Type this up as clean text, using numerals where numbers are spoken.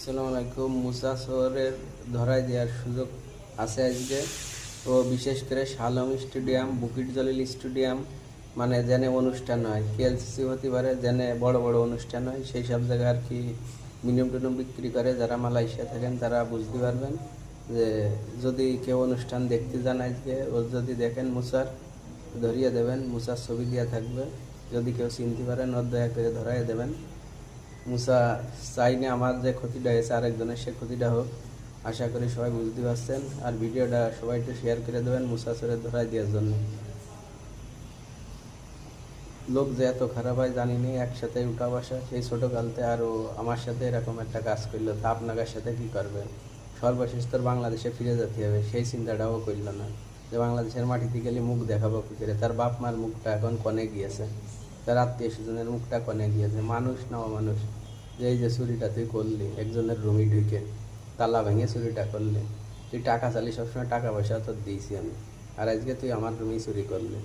আসসালামু আলাইকুম। মুসা শহরের ধরায় দেওয়ার সুযোগ আছে আজকে। তো বিশেষ করে শালং স্টেডিয়াম, বুকিট জলিল স্টেডিয়াম, মানে জেনে অনুষ্ঠান হয়, কেএলসিসি হতে পারে, জেনে বড় বড় অনুষ্ঠান হয়, সেই সব জায়গায় আর কি মিনিমাম টিনিমাম বিক্রি করে। যারা মালয়েশিয়া থাকেন তারা বুঝতে পারবেন যে যদি কেউ অনুষ্ঠান দেখতে যান আজকে, ও যদি দেখেন মুসার, ধরিয়ে দেবেন। মুসার ছবি দেওয়া থাকবে, যদি কেউ চিনতে পারেন ওর দয়া করে ধরাই দেবেন। মুসা চাই না আমার যে ক্ষতিটা হয়েছে আরেকজনের সে ক্ষতিটা হোক। আশা করি সবাই বুঝতে পারছেন, আর ভিডিওটা সবাই একটু শেয়ার করে দেবেন মুসা স্যারের ধরাই দেওয়ার জন্য। লোক যে এত খারাপ হয় জানিনি, একসাথে উঠা বসা সেই ছোটোকালতে, আরও আমার সাথে এরকম একটা কাজ করলো, তা আপনাদের সাথে কী করবে? সর্বশেষ তোর বাংলাদেশে ফিরে যেতে হবে, সেই চিন্তাটাও করলো না যে বাংলাদেশের মাটিতে গেলে মুখ দেখাবো কী করে। তার বাপ মার মুখটা এখন কনে গিয়েছে, তার আত্মীয় স্বজনের মুখটা কনে গিয়েছে। মানুষ না অমানুষ, যে এই যে চুরিটা তুই করলি একজনের রুমে ঢুকে, তালা ভেঙে চুরিটা করলি। তুই টাকা চালি, সবসময় টাকা পয়সা তোর দিয়েছি আমি, আর আজকে তুই আমার রুমেই চুরি করলি।